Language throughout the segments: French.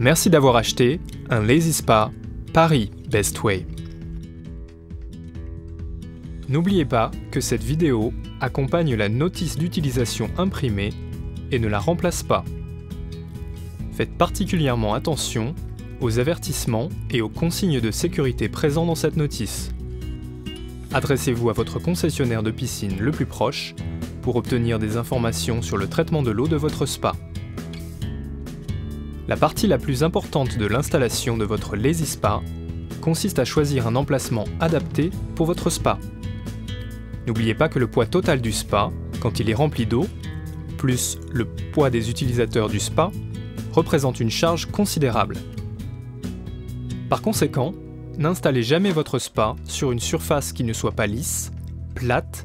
Merci d'avoir acheté un Lazy Spa Paris Best Way. N'oubliez pas que cette vidéo accompagne la notice d'utilisation imprimée et ne la remplace pas. Faites particulièrement attention aux avertissements et aux consignes de sécurité présents dans cette notice. Adressez-vous à votre concessionnaire de piscine le plus proche pour obtenir des informations sur le traitement de l'eau de votre spa. La partie la plus importante de l'installation de votre Lazy Spa consiste à choisir un emplacement adapté pour votre spa. N'oubliez pas que le poids total du spa, quand il est rempli d'eau, plus le poids des utilisateurs du spa, représente une charge considérable. Par conséquent, n'installez jamais votre spa sur une surface qui ne soit pas lisse, plate,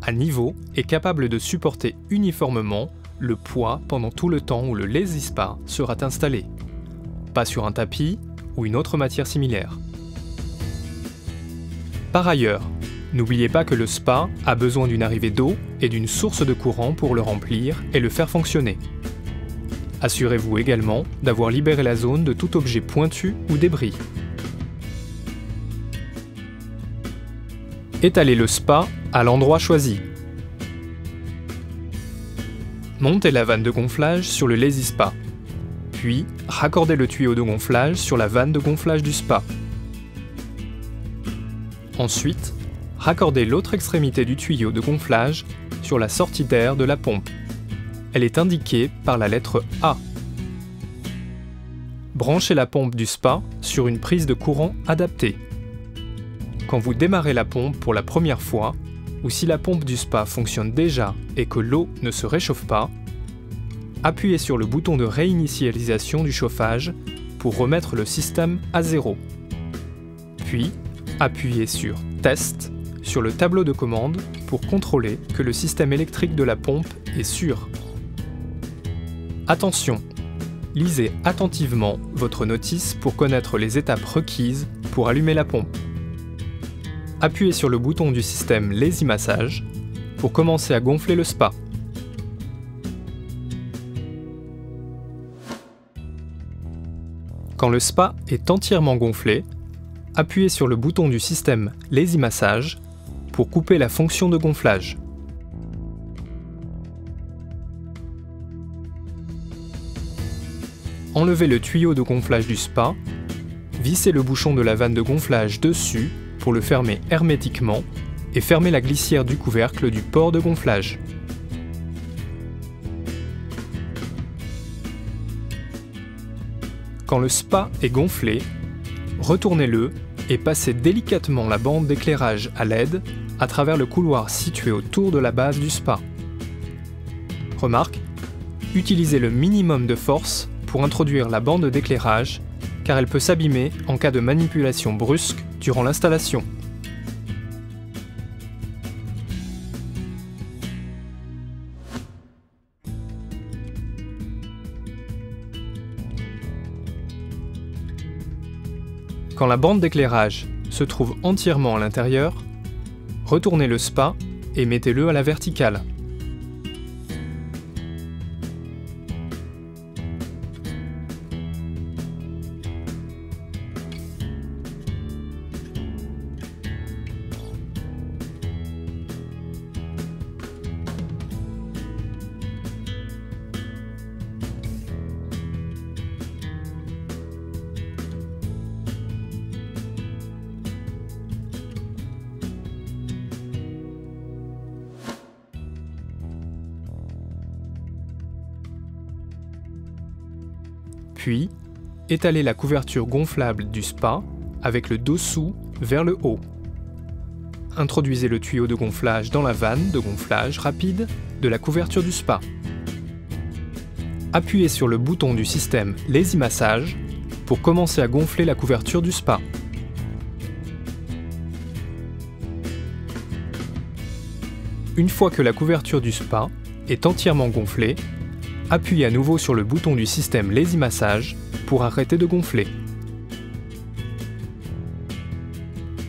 à niveau et capable de supporter uniformément le poids pendant tout le temps où le Lazy Spa sera installé, pas sur un tapis ou une autre matière similaire. Par ailleurs, n'oubliez pas que le spa a besoin d'une arrivée d'eau et d'une source de courant pour le remplir et le faire fonctionner. Assurez-vous également d'avoir libéré la zone de tout objet pointu ou débris. Étalez le spa à l'endroit choisi. Montez la vanne de gonflage sur le Lazy Spa. Puis, raccordez le tuyau de gonflage sur la vanne de gonflage du spa. Ensuite, raccordez l'autre extrémité du tuyau de gonflage sur la sortie d'air de la pompe. Elle est indiquée par la lettre A. Branchez la pompe du spa sur une prise de courant adaptée. Quand vous démarrez la pompe pour la première fois, ou si la pompe du spa fonctionne déjà et que l'eau ne se réchauffe pas, appuyez sur le bouton de réinitialisation du chauffage pour remettre le système à 0. Puis, appuyez sur Test sur le tableau de commande pour contrôler que le système électrique de la pompe est sûr. Attention, lisez attentivement votre notice pour connaître les étapes requises pour allumer la pompe. Appuyez sur le bouton du système Lazy Massage pour commencer à gonfler le spa. Quand le spa est entièrement gonflé, appuyez sur le bouton du système Lazy Massage pour couper la fonction de gonflage. Enlevez le tuyau de gonflage du spa, vissez le bouchon de la vanne de gonflage dessus pour le fermer hermétiquement et fermez la glissière du couvercle du port de gonflage. Quand le spa est gonflé, retournez-le et passez délicatement la bande d'éclairage à LED à travers le couloir situé autour de la base du spa. Remarque, utilisez le minimum de force pour introduire la bande d'éclairage car elle peut s'abîmer en cas de manipulation brusque durant l'installation. Quand la bande d'éclairage se trouve entièrement à l'intérieur, retournez le spa et mettez-le à la verticale. Puis, étalez la couverture gonflable du spa avec le dessous vers le haut. Introduisez le tuyau de gonflage dans la vanne de gonflage rapide de la couverture du spa. Appuyez sur le bouton du système Lazy Massage pour commencer à gonfler la couverture du spa. Une fois que la couverture du spa est entièrement gonflée, appuyez à nouveau sur le bouton du système Lazy Massage pour arrêter de gonfler.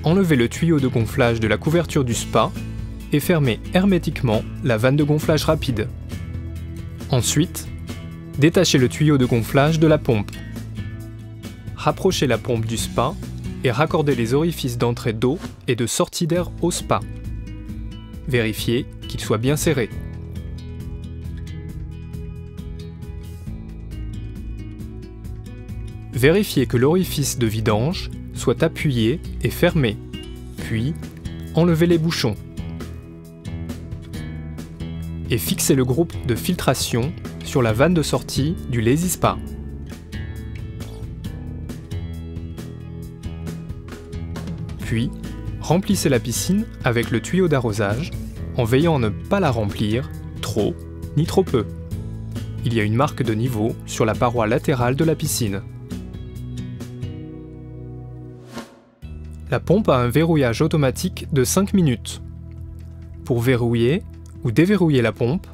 Enlevez le tuyau de gonflage de la couverture du spa et fermez hermétiquement la vanne de gonflage rapide. Ensuite, détachez le tuyau de gonflage de la pompe. Rapprochez la pompe du spa et raccordez les orifices d'entrée d'eau et de sortie d'air au spa. Vérifiez qu'ils soient bien serrés. Vérifiez que l'orifice de vidange soit appuyé et fermé, puis enlevez les bouchons. Et fixez le groupe de filtration sur la vanne de sortie du Lazy Spa. Puis, remplissez la piscine avec le tuyau d'arrosage en veillant à ne pas la remplir trop ni trop peu. Il y a une marque de niveau sur la paroi latérale de la piscine. La pompe a un verrouillage automatique de 5 minutes. Pour verrouiller ou déverrouiller la pompe,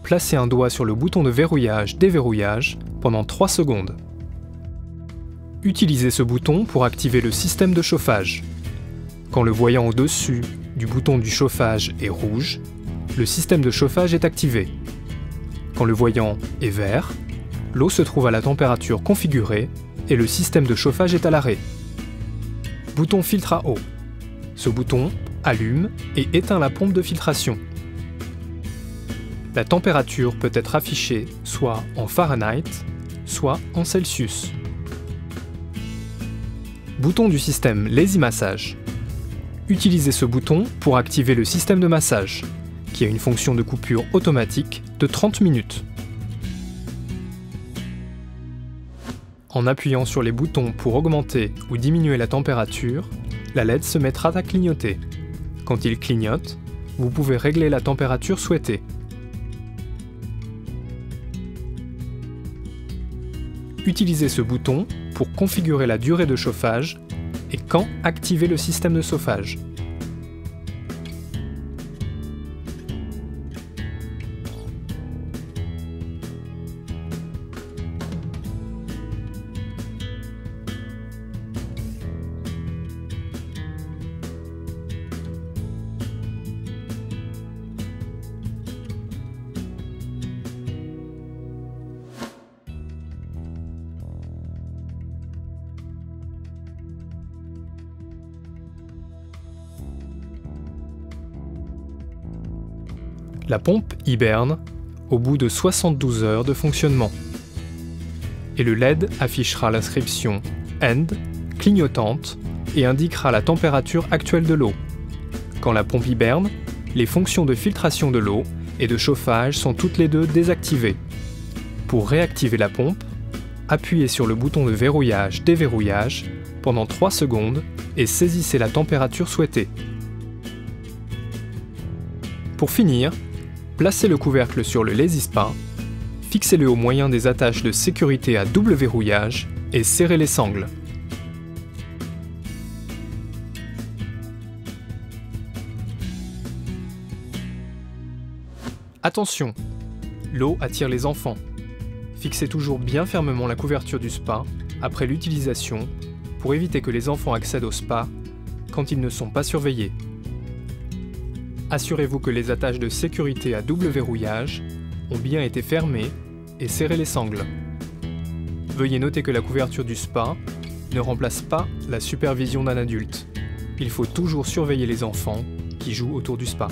placez un doigt sur le bouton de verrouillage-déverrouillage pendant 3 secondes. Utilisez ce bouton pour activer le système de chauffage. Quand le voyant au-dessus du bouton du chauffage est rouge, le système de chauffage est activé. Quand le voyant est vert, l'eau se trouve à la température configurée et le système de chauffage est à l'arrêt. Bouton filtre à eau. Ce bouton allume et éteint la pompe de filtration. La température peut être affichée soit en Fahrenheit, soit en Celsius. Bouton du système Lazy Massage. Utilisez ce bouton pour activer le système de massage, qui a une fonction de coupure automatique de 30 minutes. En appuyant sur les boutons pour augmenter ou diminuer la température, la LED se mettra à clignoter. Quand il clignote, vous pouvez régler la température souhaitée. Utilisez ce bouton pour configurer la durée de chauffage et quand activer le système de chauffage. La pompe hiberne au bout de 72 heures de fonctionnement. Et le LED affichera l'inscription END clignotante et indiquera la température actuelle de l'eau. Quand la pompe hiberne, les fonctions de filtration de l'eau et de chauffage sont toutes les deux désactivées. Pour réactiver la pompe, appuyez sur le bouton de verrouillage-déverrouillage pendant 3 secondes et saisissez la température souhaitée. Pour finir, placez le couvercle sur le Lazy Spa, fixez-le au moyen des attaches de sécurité à double verrouillage et serrez les sangles. Attention, l'eau attire les enfants. Fixez toujours bien fermement la couverture du spa après l'utilisation pour éviter que les enfants accèdent au spa quand ils ne sont pas surveillés. Assurez-vous que les attaches de sécurité à double verrouillage ont bien été fermées et serrez les sangles. Veuillez noter que la couverture du spa ne remplace pas la supervision d'un adulte. Il faut toujours surveiller les enfants qui jouent autour du spa.